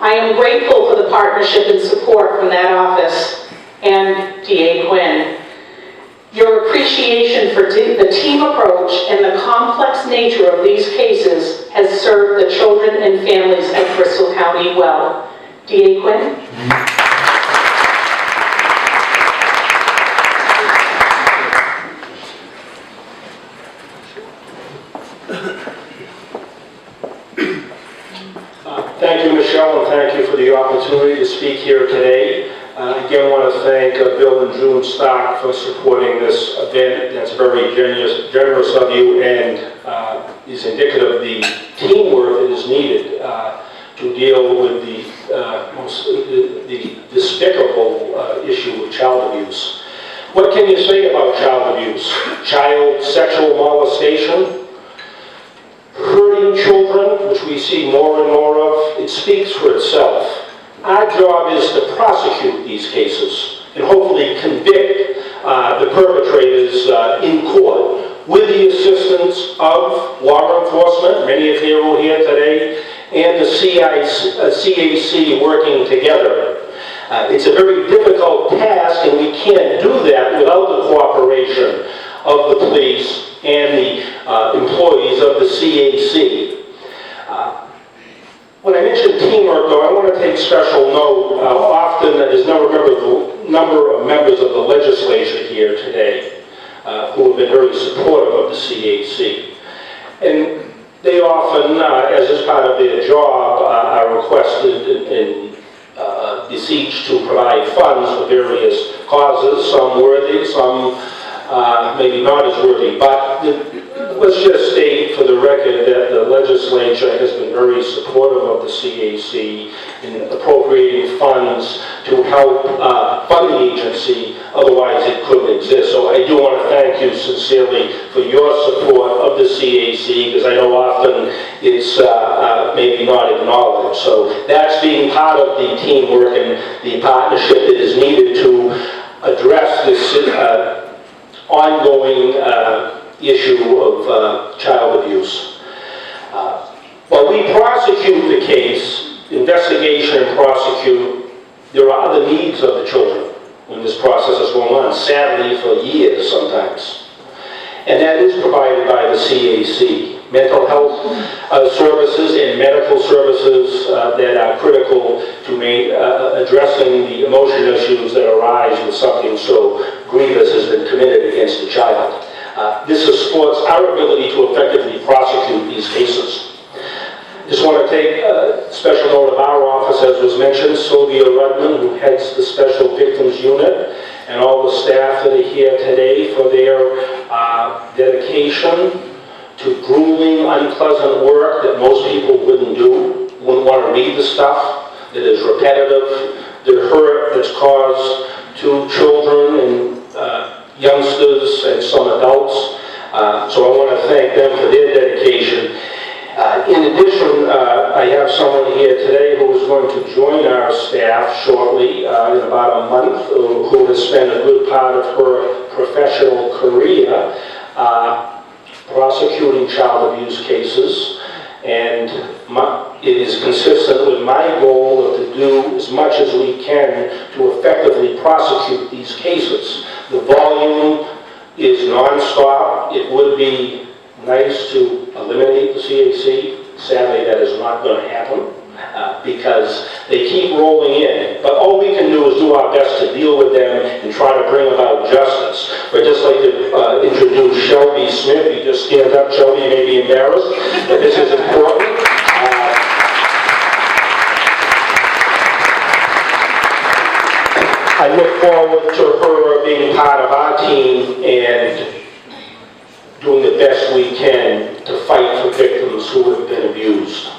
I am grateful for the partnership and support from that office and DA Quinn. Your appreciation for the team approach and the complex nature of these cases has served the children and families of Bristol County well. DA Quinn? Thank you, Michelle, and thank you for the opportunity to speak here today. Again, I want to thank Bill and June Stock for supporting this event. That's very generous of you, and is indicative of the teamwork that is needed to deal with the despicable issue of child abuse. What can you say about child abuse? Child sexual molestation, hurting children, which we see more and more of, it speaks for itself. Our job is to prosecute these cases and hopefully convict the perpetrators in court with the assistance of law enforcement, many of you are here today, and the CAC working together. It's a very difficult task, and we can't do that without the cooperation of the police and the employees of the CAC. When I mention teamwork, though, I want to take special note. Often there's no number of members of the legislature here today who have been very supportive of the CAC. And they often, as is part of their job, are requested and beseeched to provide funds for various causes, some worthy, some maybe not as worthy. But the let's just state for the record that the legislature has been very supportive of the CAC in appropriating funds to help fund the agency, otherwise it couldn't exist. So I do want to thank you sincerely for your support of the CAC, because I know often it's maybe not acknowledged. So that's being part of the teamwork and the partnership that is needed to address this ongoing issue of child abuse. While we prosecute the case, investigation and prosecute, there are other needs of the children when this process is going on, sadly for years sometimes. And that is provided by the CAC. Mental health services and medical services that are critical to addressing the emotional issues that arise when something so grievous has been committed against a child. This supports our ability to effectively prosecute these cases. Just want to take special note of our office, as was mentioned, Sylvia Rudman, who heads the Special Victims Unit, and all the staff that are here today for their dedication to grueling, unpleasant work that most people wouldn't do, wouldn't want to read the stuff that is repetitive, the hurt that's caused to children and youngsters and some adults. So I want to thank them for their dedication. In addition, I have someone here today who is going to join our staff shortly, in about a month, who has spent a good part of her professional career prosecuting child abuse cases, and it is consistent with my goal to do as much as we can to effectively prosecute these cases. The volume is non-stop. It would be nice to eliminate the CAC. Sadly, that is not going to happen because they keep rolling in. But all we can do is do our best to deal with them and try to bring about justice. I'd just like to introduce Shelby Smith. You just stand up, Shelby. You may be embarrassed, but this is important. I look forward to her being part of our team and doing the best we can to fight for victims who have been abused.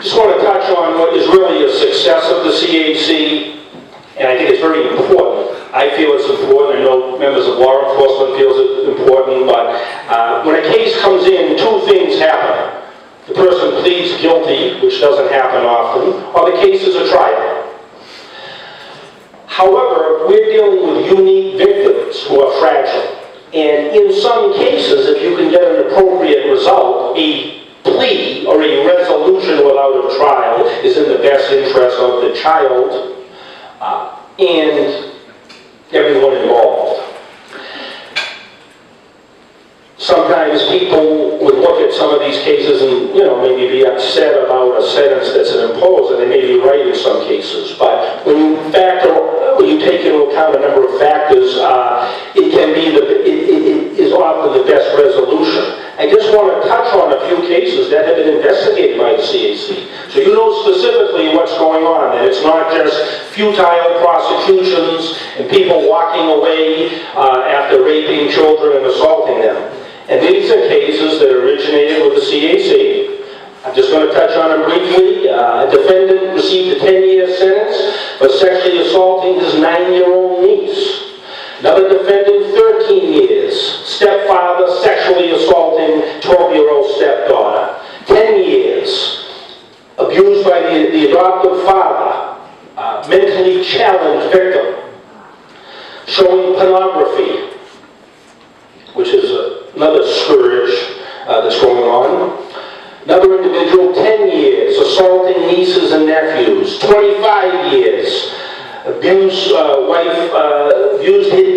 Just want to touch on what is really a success of the CAC, and I think it's very important. I feel it's important. I know members of law enforcement feel it's important, but when a case comes in, two things happen. The person pleads guilty, which doesn't happen often, or the case is a trial. However, we're dealing with unique victims who are fragile. And in some cases, if you can get an appropriate result, a plea or a resolution without a trial is in the best interest of the child and everyone involved. Sometimes people would look at some of these cases and, maybe be upset about a sentence that's imposed, and they may be right in some cases. But when you take into account a number of factors, it is often the best resolution. I just want to touch on a few cases that have been investigated by the CAC. So you know specifically what's going on, that it's not just futile prosecutions and people walking away after raping children and assaulting them. And these are cases that originated with the CAC. I'm just going to touch on them briefly. A defendant received a 10-year sentence for sexually assaulting his 9-year-old niece. Another defendant, 13 years. Stepfather sexually assaulting 12-year-old stepdaughter. 10 years. Abused by the adoptive father. Mentally challenged victim. Showing pornography, which is another scourge that's going on. Another individual, 10 years, assaulting nieces and nephews. 25 years, abused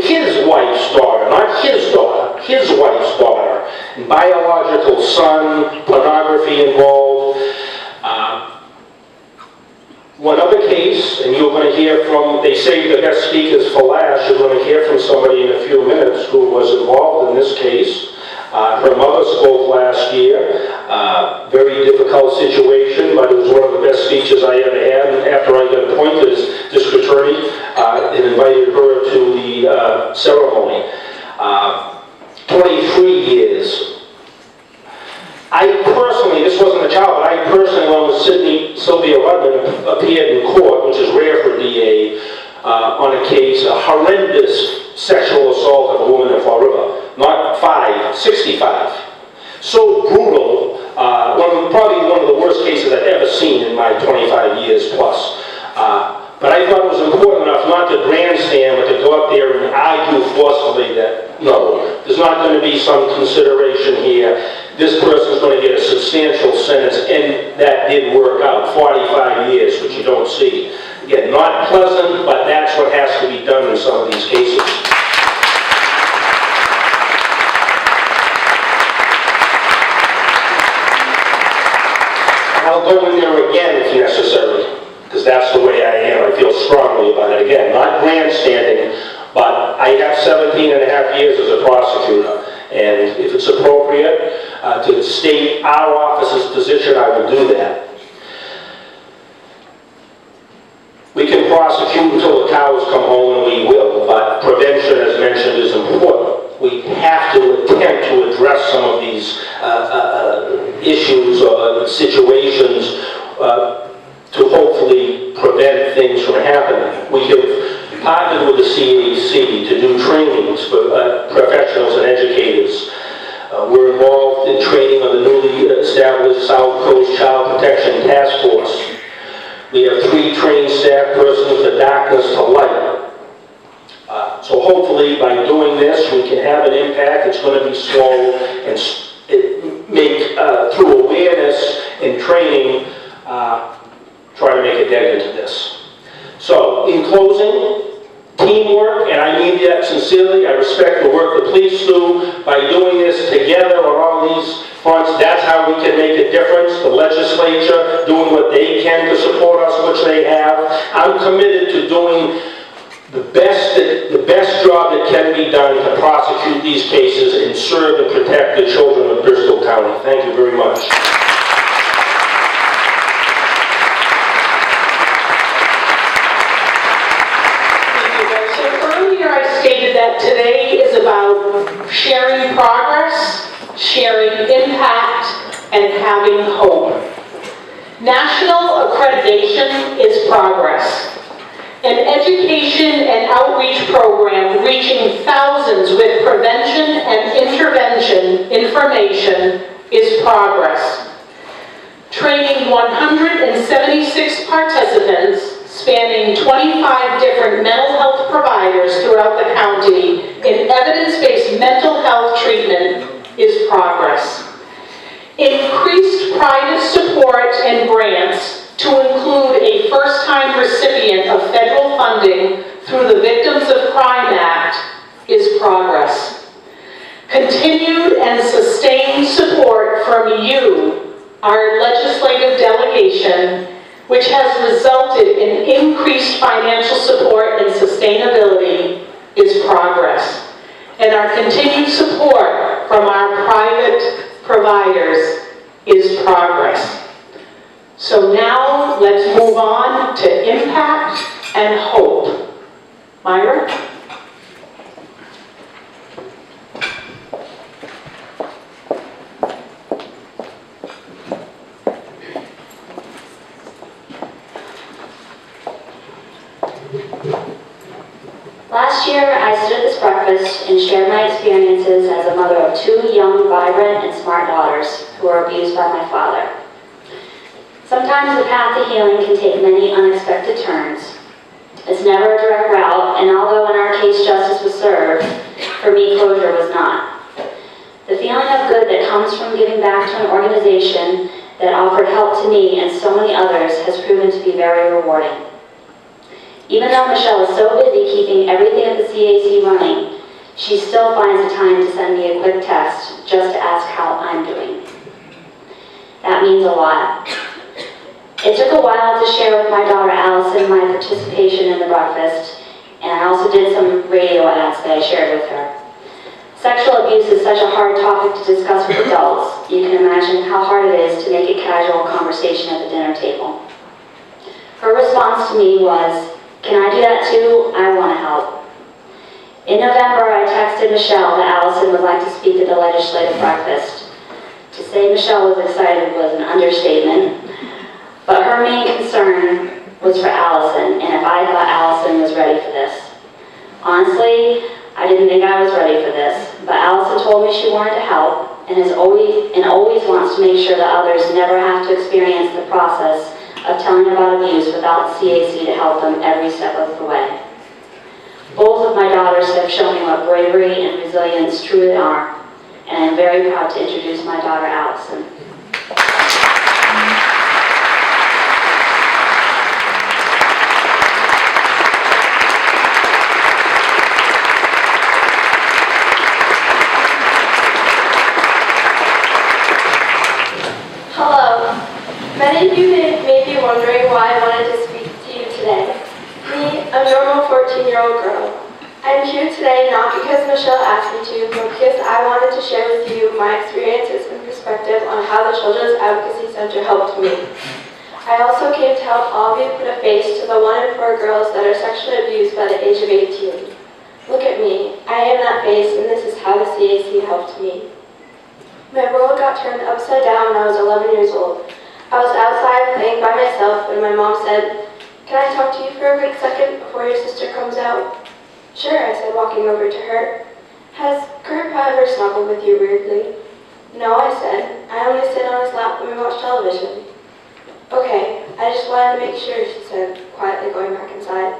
his wife's daughter, not his daughter, his wife's daughter. And biological son, pornography involved. One other case, and you're going to hear from, they say the best speakers for last, you're going to hear from somebody in a few minutes who was involved in this case. Her mother spoke last year. Very difficult situation, but it was one of the best speeches I ever had. And after I got appointed as district attorney, it invited her to the ceremony. 3 years. I personally, this wasn't a child, but I personally, along with Sylvia Rudman, appeared in court, which is rare for a DA, on a case, a horrendous sexual assault of a woman in Fall River. Not 5, 65. So brutal, probably one of the worst cases I've ever seen in my 25 years plus. But I thought it was important enough not to grandstand, but to go up there and argue forcefully that, no, there's not going to be some consideration here. This person's going to get a substantial sentence, and that did work out, 45 years, which you don't see. Again, not pleasant, but that's what has to be done in some of these cases. I'll go in there again if necessary, because that's the way I am. I feel strongly about it. Again, not grandstanding, but I have 17 and a half years as a prosecutor, and if it's appropriate to state our office's position, I will do that. We can prosecute until the cows come home, and we will, but prevention, as mentioned, is important. We have to attempt to address some of these issues or situations to hopefully prevent things from happening. We have partnered with the CAC to do trainings for professionals and educators. We're involved in training on the newly established South Coast Child Protection Task Force. We have 3 trained staff persons for darkness to light. So hopefully by doing this, we can have an impact. It's going to be slow and through awareness and training, try to make a dent into this. So in closing, teamwork, and I mean that sincerely. I respect the work the police do. By doing this together on all these fronts, that's how we can make a difference. The legislature doing what they can to support us, which they have. I'm committed to doing the best job that can be done to prosecute these cases and serve and protect the children of Bristol County. Thank you very much. That today is about sharing progress, sharing impact, and having hope. National accreditation is progress. An education and outreach program reaching thousands with prevention and intervention information is progress. Training 176 participants spanning 25 different mental health providers throughout the county in evidence-based mental health treatment is progress. Increased private support and grants to include a first-time recipient of federal funding through the Victims of Crime Act is progress. Continued and sustained support from you, our legislative delegation, which has resulted in increased financial support and sustainability, is progress. And our continued support from our private providers is progress. So now let's move on to impact and hope. Myra? Last year, I stood at this breakfast and shared my experiences as a mother of 2 young, vibrant, and smart daughters who were abused by my father. Sometimes the path to healing can take many unexpected turns. It's never a direct route, and although in our case justice was served, for me closure was not. The feeling of good that comes from giving back to an organization that offered help to me and so many others has proven to be very rewarding. Even though Michelle is so busy keeping everything at the CAC running, she still finds the time to send me a quick text just to ask how I'm doing. That means a lot. It took a while to share with my daughter Allison my participation in the breakfast, and I also did some radio ads that I shared with her. Sexual abuse is such a hard topic to discuss with adults. You can imagine how hard it is to make it casual conversation at the dinner table. Her response to me was, "Can I do that too? I want to help." In November, I texted Michelle that Allison would like to speak at the legislative breakfast. To say Michelle was excited was an understatement, but her main concern was for Allison, and if I thought Allison was ready for this. Honestly, I didn't think I was ready for this, but Allison told me she wanted to help and always wants to make sure that others never have to experience the process of telling about abuse without CAC to help them every step of the way. Both of my daughters have shown me what bravery and resilience truly are, and I'm very proud to introduce my daughter, Allison. Hello. Many of you may be wondering why I wanted to speak to you today. Me, a normal 14-year-old girl. I'm here today not because Michelle asked me to, but because I wanted to share with you my experiences and perspective on how the Children's Advocacy Center helped me. I also came to help all of you put a face to the 1 in 4 girls that are sexually abused by the age of 18. Look at me. I am that face, and this is how the CAC helped me. My world got turned upside down when I was 11 years old. I was outside playing by myself when my mom said, "Can I talk to you for a quick second before your sister comes out?" "Sure," I said, walking over to her. "Has Grandpa ever snuggled with you weirdly?" "No," I said. "I only sit on his lap when we watch television." "Okay, I just wanted to make sure," she said, quietly going back inside.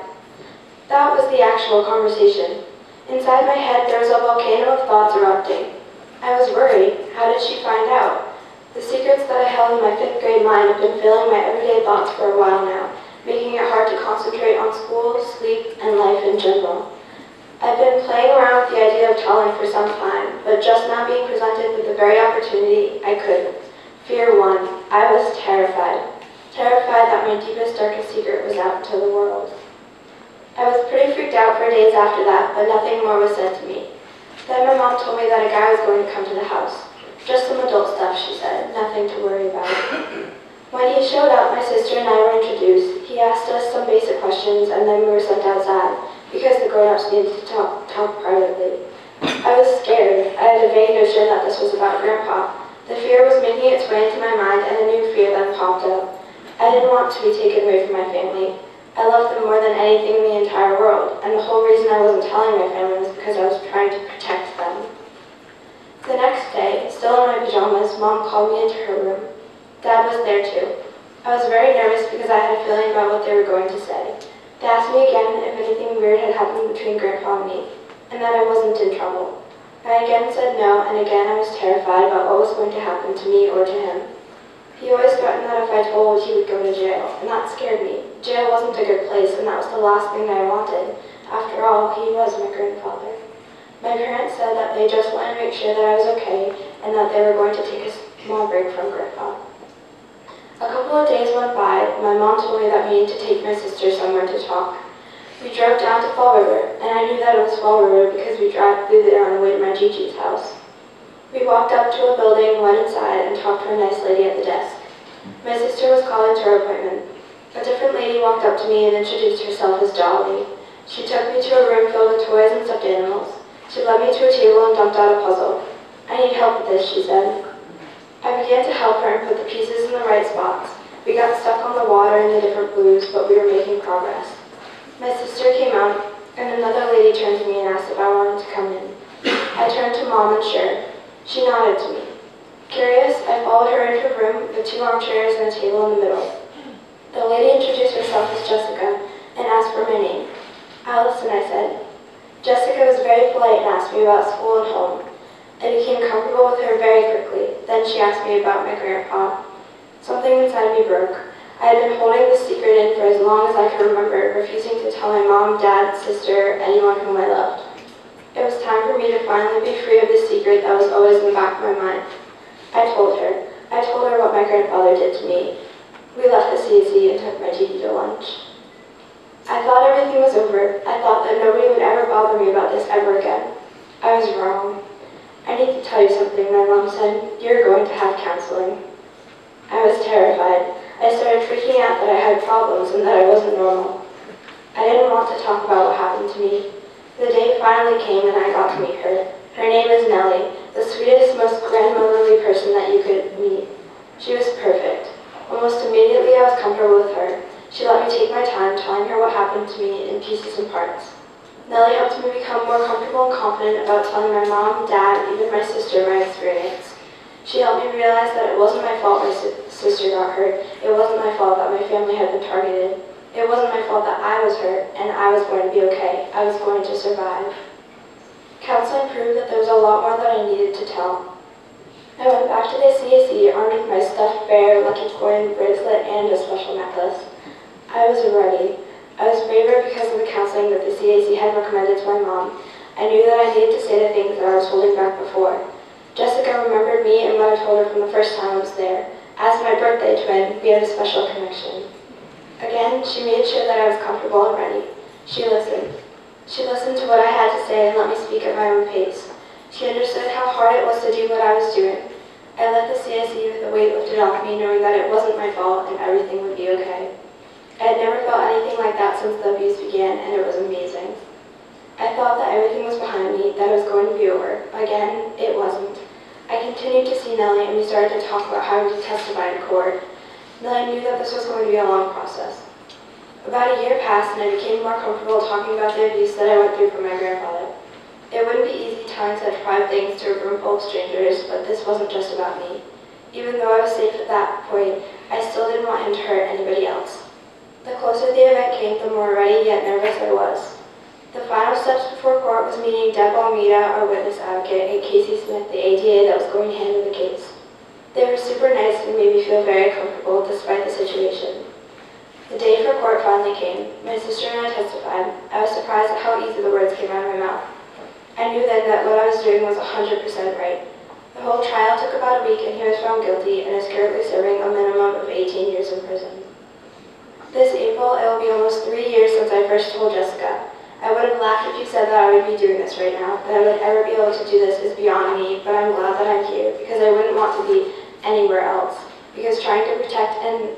That was the actual conversation. Inside my head, there was a volcano of thoughts erupting. I was worried. How did she find out? The secrets that I held in my 5th grade mind have been filling my everyday thoughts for a while now, making it hard to concentrate on school, sleep, and life in general. I've been playing around with the idea of telling for some time, but just now being presented with the very opportunity, I couldn't. Fear won. I was terrified. Terrified that my deepest, darkest secret was out to the world. I was pretty freaked out for days after that, but nothing more was said to me. Then my mom told me that a guy was going to come to the house. Just some adult stuff, she said, nothing to worry about. When he showed up, my sister and I were introduced. He asked us some basic questions, and then we were sent outside, because the grown-ups needed to talk privately. I was scared. I had a vague notion that this was about Grandpa. The fear was making its way into my mind, and a new fear then popped up. I didn't want to be taken away from my family. I loved them more than anything in the entire world, and the whole reason I wasn't telling my family was because I was trying to protect them. The next day, still in my pajamas, Mom called me into her room. Dad was there too. I was very nervous because I had a feeling about what they were going to say. They asked me again if anything weird had happened between Grandpa and me, and that I wasn't in trouble. I again said no, and again I was terrified about what was going to happen to me or to him. He always threatened that if I told, he would go to jail, and that scared me. Jail wasn't a good place, and that was the last thing I wanted. After all, he was my grandfather. My parents said that they just wanted to make sure that I was okay, and that they were going to take a small break from Grandpa. A couple of days went by. My mom told me that we needed to take my sister somewhere to talk. We drove down to Fall River, and I knew that it was Fall River because we drove through there on the way to my Gigi's house. We walked up to a building, went inside, and talked to a nice lady at the desk. My sister was called into her appointment. A different lady walked up to me and introduced herself as Dolly. She took me to a room filled with toys and stuffed animals. She led me to a table and dumped out a puzzle. "I need help with this," she said. I began to help her and put the pieces in the right spots. We got stuck on the water and the different blues, but we were making progress. My sister came out, and another lady turned to me and asked if I wanted to come in. I turned to Mom and sure. She nodded to me. Curious, I followed her into a room with 2 armchairs and a table in the middle. The lady introduced herself as Jessica and asked for my name. "Allison," I said. Jessica was very polite and asked me about school and home. I became comfortable with her very quickly. Then she asked me about my grandpa. Something inside me broke. I had been holding this secret in for as long as I could remember, refusing to tell my mom, dad, sister, anyone whom I loved. It was time for me to finally be free of this secret that was always in the back of my mind. I told her. I told her what my grandfather did to me. We left the CAC and took my Gigi to lunch. I thought everything was over. I thought that nobody would ever bother me about this ever again. I was wrong. "I need to tell you something," my mom said. "You're going to have counseling." I was terrified. I started freaking out that I had problems and that I wasn't normal. I didn't want to talk about what happened to me. The day finally came and I got to meet her. Her name is Nellie, the sweetest, most grandmotherly person that you could meet. She was perfect. Almost immediately I was comfortable with her. She let me take my time telling her what happened to me in pieces and parts. Nellie helped me become more comfortable and confident about telling my mom, dad, even my sister my experience. She helped me realize that it wasn't my fault my sister got hurt. It wasn't my fault that my family had been targeted. It wasn't my fault that I was hurt, and I was going to be okay. I was going to survive. Counseling proved that there was a lot more that I needed to tell. I went back to the CAC armed with my stuffed bear, lucky coin, bracelet, and a special necklace. I was ready. I was braver because of the counseling that the CAC had recommended to my mom. I knew that I needed to say the things that I was holding back before. Jessica remembered me and what I told her from the first time I was there. As my birthday twin, we had a special connection. Again, she made sure that I was comfortable and ready. She listened. She listened to what I had to say and let me speak at my own pace. She understood how hard it was to do what I was doing. I left the CSE with the weight lifted off me, knowing that it wasn't my fault and everything would be okay. I had never felt anything like that since the abuse began, and it was amazing. I thought that everything was behind me, that it was going to be over. Again, it wasn't. I continued to see Nellie, and we started to talk about having to testify in court. Nellie knew that this was going to be a long process. About a year passed, and I became more comfortable talking about the abuse that I went through from my grandfather. It wouldn't be easy telling such private things to a room full of strangers, but this wasn't just about me. Even though I was safe at that point, I still didn't want him to hurt anybody else. The closer the event came, the more ready yet nervous I was. The final steps before court was meeting Deb Almeida, our witness advocate, and Casey Smith, the ADA that was going to handle the case. They were super nice and made me feel very comfortable despite the situation. The day for court finally came. My sister and I testified. I was surprised at how easy the words came out of my mouth. I knew then that what I was doing was 100% right. The whole trial took about a week and he was found guilty and is currently serving a minimum of 18 years in prison. This April, it will be almost 3 years since I first told Jessica. I would have laughed if you said that I would be doing this right now. That I would ever be able to do this is beyond me, but I'm glad that I'm here because I wouldn't want to be anywhere else. Because trying to protect and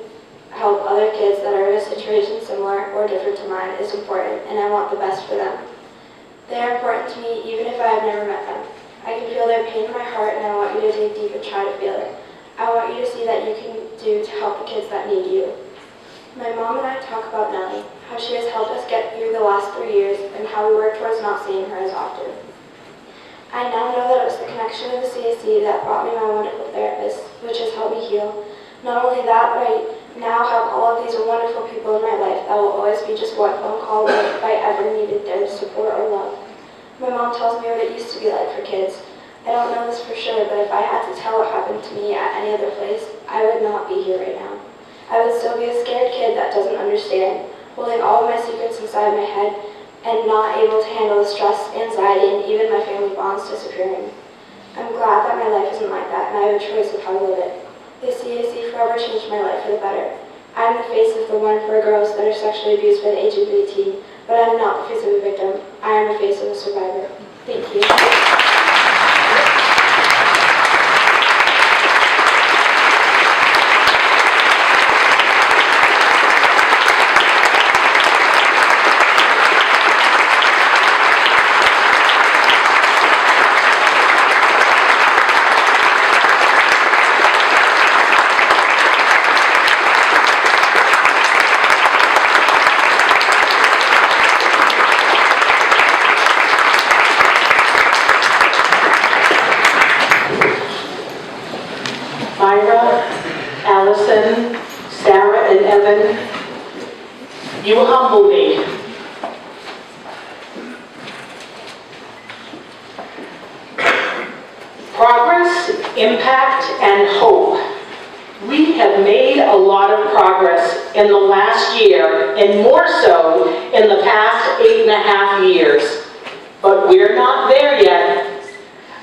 help other kids that are in a situation similar or different to mine is important, and I want the best for them. They are important to me even if I have never met them. I can feel their pain in my heart, and I want you to dig deep and try to feel it. I want you to see that you can do to help the kids that need you. My mom and I talk about Nellie, how she has helped us get through the last 3 years, and how we work towards not seeing her as often. I now know that it was the connection of the CAC that brought me my wonderful therapist, which has helped me heal. Not only that, but I now have all of these wonderful people in my life that will always be just one phone call away if I ever needed their support or love. My mom tells me what it used to be like for kids. I don't know this for sure, but if I had to tell what happened to me at any other place, I would not be here right now. I would still be a scared kid that doesn't understand, holding all of my secrets inside my head, and not able to handle the stress, anxiety, and even my family bonds disappearing. I'm glad that my life isn't like that, and I have a choice of how to live it. The CAC forever changed my life for the better. I'm the face of the 1 for girls that are sexually abused by the age of 18, but I'm not the face of a victim. I am the face of a survivor. Thank you. Myra, Allison, Sarah, and Evan, you humble me. Progress, impact, and hope. We have made a lot of progress in the last year, and more so in the past 8.5 years. But we're not there yet.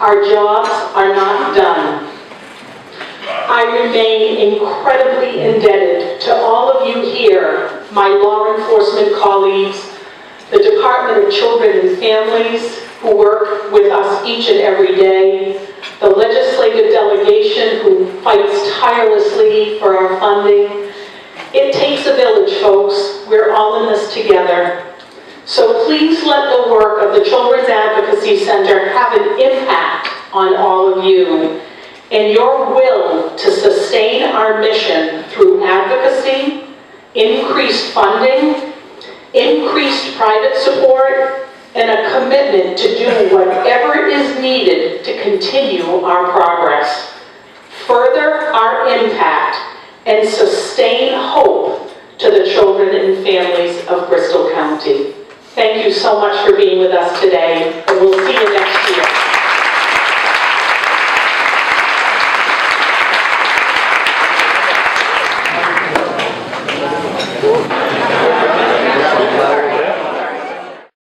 Our jobs are not done. I remain incredibly indebted to all of you here, my law enforcement colleagues, the Department of Children and Families who work with us each and every day, the legislative delegation who fights tirelessly for our funding. It takes a village, folks. We're all in this together. So please let the work of the Children's Advocacy Center have an impact on all of you and your will to sustain our mission through advocacy, increased funding, increased private support, and a commitment to do whatever is needed to continue our progress, further our impact, and sustain hope to the children and families of Bristol County. Thank you so much for being with us today, and we'll see you next